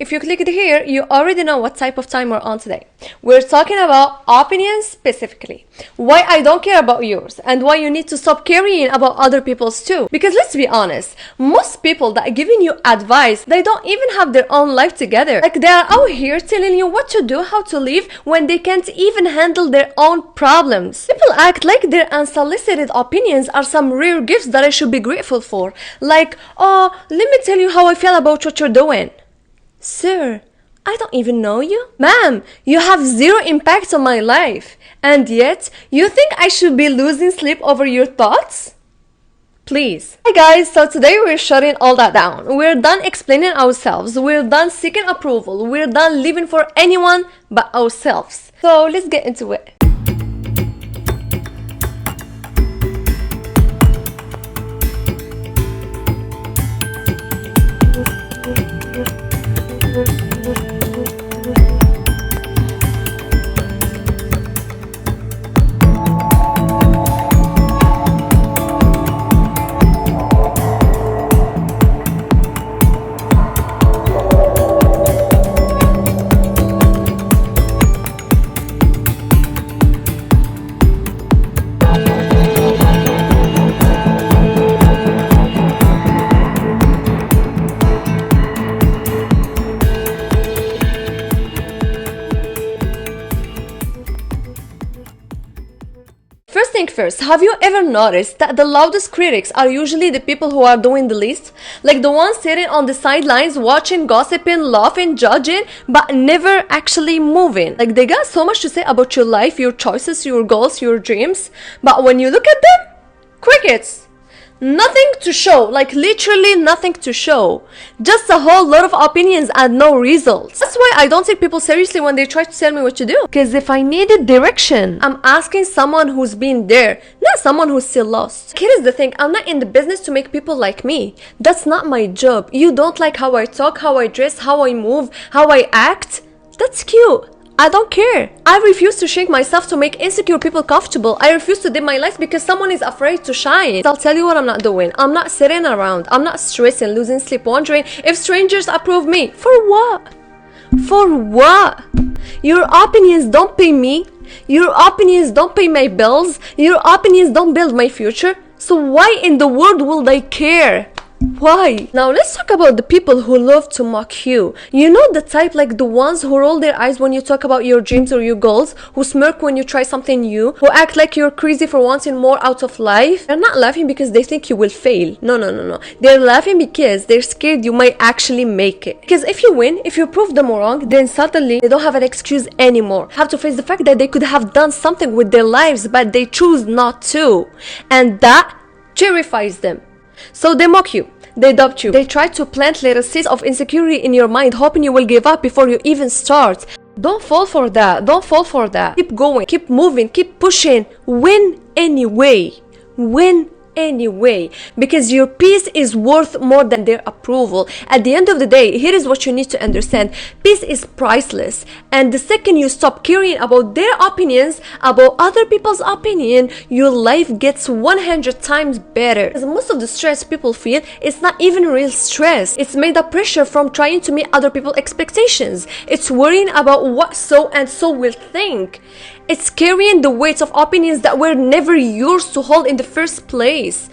If you clicked here, you already know what type of time we're on today. We're talking about opinions specifically. Why I don't care about yours and why you need to stop caring about other people's too. Because let's be honest, most people that are giving you advice, they don't even have their own life together. Like they are out here telling you what to do, how to live, when they can't even handle their own problems. People act like their unsolicited opinions are some rare gifts that I should be grateful for. Like, oh, let me tell you how I feel about what you're doing. Sir, I don't even know you. Ma'am, you have zero impact on my life. And yet, you think I should be losing sleep over your thoughts? Please. Hi guys, so today we're shutting all that down. We're done explaining ourselves. We're done seeking approval. We're done living for anyone but ourselves. So let's get into it. First thing first, have you ever noticed that the loudest critics are usually the people who are doing the least? Like the ones sitting on the sidelines watching, gossiping, laughing, judging, but never actually moving. Like they got so much to say about your life, your choices, your goals, your dreams, but when you look at them, crickets. Nothing to show, like literally nothing to show. Just a whole lot of opinions and no results. That's why I don't take people seriously when they try to tell me what to do. Because if I needed direction, I'm asking someone who's been there, not someone who's still lost. Here's the thing, I'm not in the business to make people like me. That's not my job. You don't like how I talk, how I dress, how I move, how I act? That's cute. I don't care. I refuse to shrink myself to make insecure people comfortable. I refuse to dim my lights because someone is afraid to shine. I'll tell you what I'm not doing. I'm not sitting around. I'm not stressing, losing sleep, wondering if strangers approve me. For what? For what? Your opinions don't pay me. Your opinions don't pay my bills. Your opinions don't build my future. So why in the world will they care? Why? Now let's talk about the people who love to mock you. You know the type, like the ones who roll their eyes when you talk about your dreams or your goals, who smirk when you try something new, who act like you're crazy for wanting more out of life. They're not laughing because they think you will fail. No. They're laughing because they're scared you might actually make it. Because if you win, if you prove them wrong, then suddenly they don't have an excuse anymore. Have to face the fact that they could have done something with their lives, but they choose not to. And that terrifies them. So they mock you, they doubt you, they try to plant little seeds of insecurity in your mind, hoping you will give up before you even start. Don't fall for that, don't fall for that. Keep going, keep moving, keep pushing. Win anyway. Win anyway, because your peace is worth more than their approval. At the end of the day, here is what you need to understand. Peace is priceless, and the second you stop caring about their opinions, about other people's opinion, your life gets 100 times better. Because most of the stress people feel is not even real stress. It's made up pressure from trying to meet other people's expectations. It's worrying about what so and so will think. It's carrying the weight of opinions that were never yours to hold in the first place.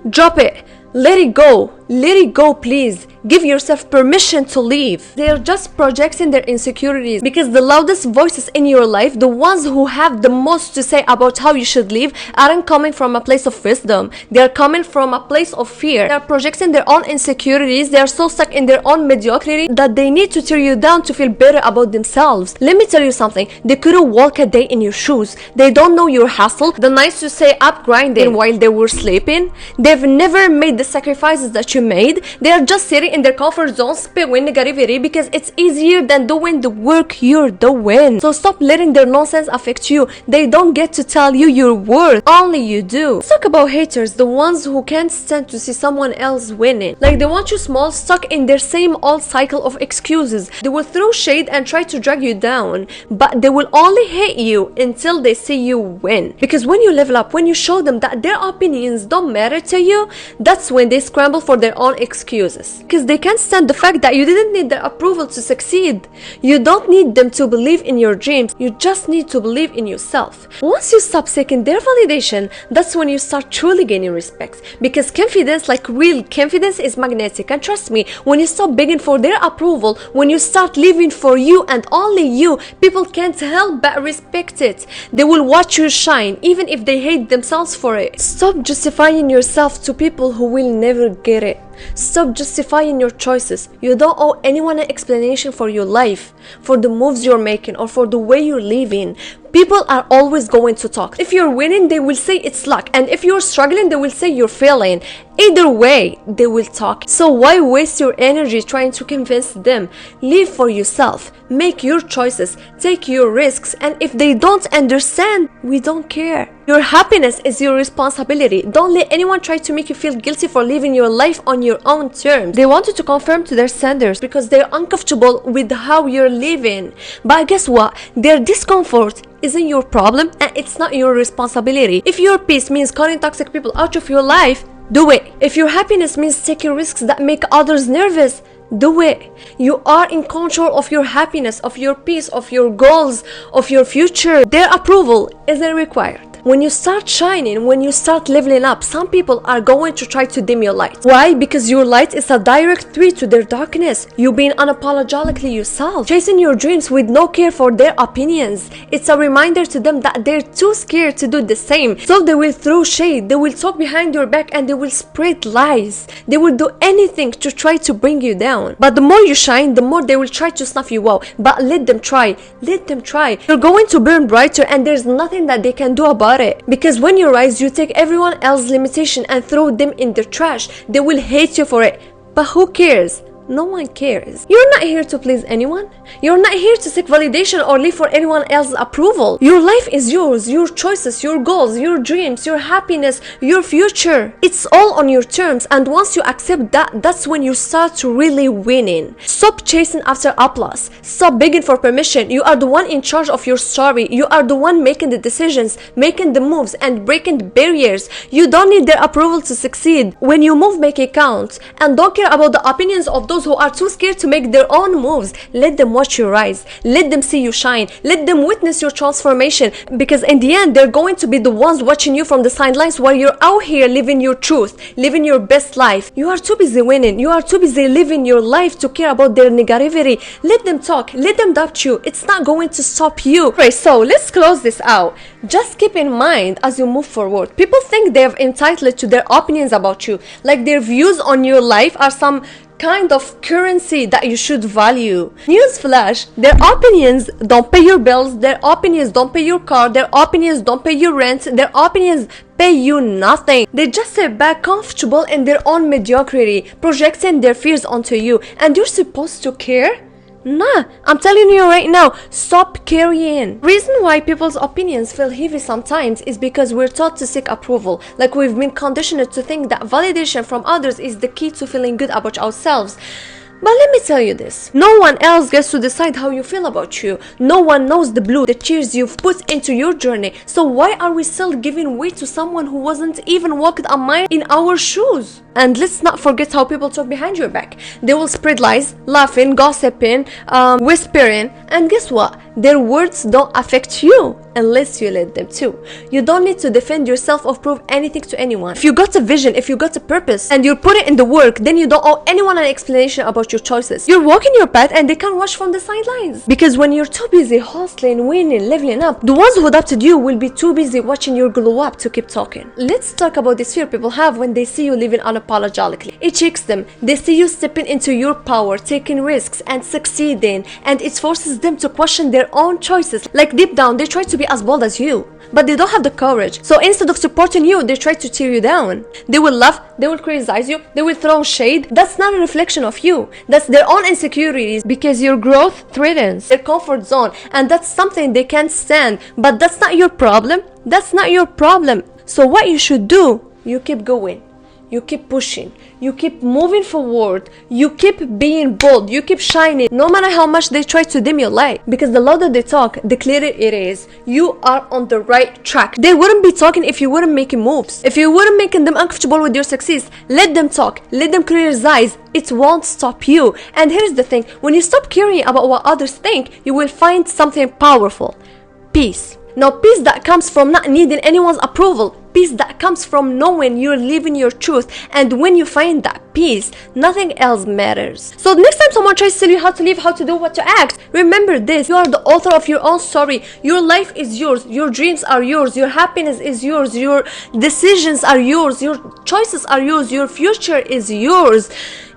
Drop it. Let it go. Let it go, please. Give yourself permission to leave. They're just projecting their insecurities, because the loudest voices in your life, the ones who have the most to say about how you should live, aren't coming from a place of wisdom. They're coming from a place of fear. They're projecting their own insecurities. They're so stuck in their own mediocrity that they need to tear you down to feel better about themselves. Let me tell you something. They couldn't walk a day in your shoes. They don't know your hustle, the nights to stay up grinding while they were sleeping. They've never made the sacrifices that you made. They're just sitting in their comfort zone spewing negativity because it's easier than doing the work you're doing. So stop letting their nonsense affect you. They don't get to tell you your worth. Only you do. Let's talk about haters, the ones who can't stand to see someone else winning. Like they want you small, stuck in their same old cycle of excuses. They will throw shade and try to drag you down, but they will only hate you until they see you win. Because when you level up, when you show them that their opinions don't matter to you, that's when they scramble for their own excuses. Because they can't stand the fact that you didn't need their approval to succeed. You don't need them to believe in your dreams. You just need to believe in yourself. Once you stop seeking their validation, that's when you start truly gaining respect. Because confidence, like real confidence, is magnetic. And trust me, when you stop begging for their approval, when you start living for you and only you, people can't help but respect it. They will watch you shine, even if they hate themselves for it. Stop justifying yourself to people who will never get it. Stop justifying your choices. You don't owe anyone an explanation for your life, for the moves you're making, or for the way you're living. People are always going to talk. If you're winning, they will say it's luck. And if you're struggling, they will say you're failing. Either way, they will talk. So why waste your energy trying to convince them? Live for yourself. Make your choices. Take your risks. And if they don't understand, we don't care. Your happiness is your responsibility. Don't let anyone try to make you feel guilty for living your life on your own terms. They want you to conform to their standards because they're uncomfortable with how you're living. But guess what? Their discomfort isn't your problem and it's not your responsibility. If your peace means cutting toxic people out of your life, do it. If your happiness means taking risks that make others nervous, do it. You are in control of your happiness, of your peace, of your goals, of your future. Their approval isn't required. When you start shining, when you start leveling up, some people are going to try to dim your light. Why? Because your light is a direct threat to their darkness. You being unapologetically yourself, chasing your dreams with no care for their opinions. It's a reminder to them that they're too scared to do the same. So they will throw shade, they will talk behind your back, and they will spread lies. They will do anything to try to bring you down. But the more you shine, the more they will try to snuff you out. But let them try. Let them try. You're going to burn brighter and there's nothing that they can do about it. Because when you rise, you take everyone else's limitation and throw them in the trash. They will hate you for it. But who cares? No one cares. You're not here to please anyone. You're not here to seek validation or live for anyone else's approval. Your life is yours, your choices, your goals, your dreams, your happiness, your future. It's all on your terms, and once you accept that, that's when you start to really winning. Stop chasing after applause. Stop begging for permission. You are the one in charge of your story. You are the one making the decisions, making the moves, and breaking the barriers. You don't need their approval to succeed. When you move, make it count. And don't care about the opinions of those who are too scared to make their own moves. Let them watch you rise. Let them see you shine. Let them witness your transformation, because in the end, they're going to be the ones watching you from the sidelines while you're out here living your truth, living your best life. You are too busy winning. You are too busy living your life to care about their negativity. Let them talk. Let them doubt you. It's not going to stop you. Okay, so let's close this out. Just keep in mind as you move forward, people think they're entitled to their opinions about you, like their views on your life are some kind of currency that you should value. Newsflash, their opinions don't pay your bills, their opinions don't pay your car, their opinions don't pay your rent, their opinions pay you nothing. They just sit back comfortable in their own mediocrity, projecting their fears onto you, and you're supposed to care? Nah, I'm telling you right now, stop carrying. Reason why people's opinions feel heavy sometimes is because we're taught to seek approval. Like we've been conditioned to think that validation from others is the key to feeling good about ourselves. But let me tell you this, no one else gets to decide how you feel about you. No one knows the blue, the tears you've put into your journey. So why are we still giving way to someone who wasn't even walked a mile in our shoes? And let's not forget how people talk behind your back. They will spread lies, laughing, gossiping, whispering, and guess what? Their words don't affect you unless you let them to. You don't need to defend yourself or prove anything to anyone. If you got a vision, if you got a purpose, and you put it in the work, then you don't owe anyone an explanation about your choices. You're walking your path and they can watch from the sidelines. Because when you're too busy hustling, winning, leveling up, the ones who adopted you will be too busy watching your glow up to keep talking. Let's talk about this fear people have when they see you living unapologetically. It shakes them. They see you stepping into your power, taking risks, and succeeding, and it forces them to question their own choices. Like deep down, they try to be as bold as you, but they don't have the courage. So instead of supporting you, they try to tear you down. They will laugh, they will criticize you, they will throw shade. That's not a reflection of you. That's their own insecurities, because your growth threatens their comfort zone, and that's something they can't stand. But that's not your problem. That's not your problem. So what you should do, you keep going. you keep pushing, you keep moving forward, you keep being bold, you keep shining, no matter how much they try to dim your light. Because the louder they talk, the clearer it is. You are on the right track. They wouldn't be talking if you weren't making moves. If you weren't making them uncomfortable with your success, let them talk, let them criticize. It won't stop you. And here's the thing, when you stop caring about what others think, you will find something powerful: peace. Now, peace that comes from not needing anyone's approval. Peace that comes from knowing you're living your truth. And when you find that peace, nothing else matters. So next time someone tries to tell you how to live, how to do, what to act, remember this: you are the author of your own story. Your life is yours. Your dreams are yours. Your happiness is yours. Your decisions are yours. Your choices are yours. Your future is yours.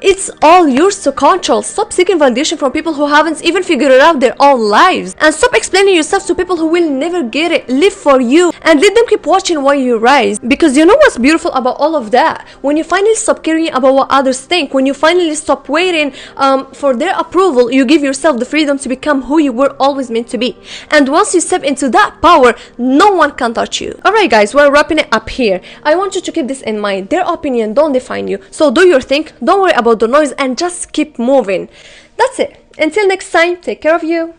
It's all yours to control. Stop seeking validation from people who haven't even figured out their own lives. And stop explaining yourself to people who will never get it. Live for you and let them keep watching while you rise. Because you know what's beautiful about all of that? When you finally stop caring about what others think, when you finally stop waiting for their approval, you give yourself the freedom to become who you were always meant to be. And once you step into that power, no one can touch you. Alright guys, we're wrapping it up here. I want you to keep this in mind. Their opinion don't define you. So do your thing. Don't worry about the noise and just keep moving. That's it. Until next time, take care of you.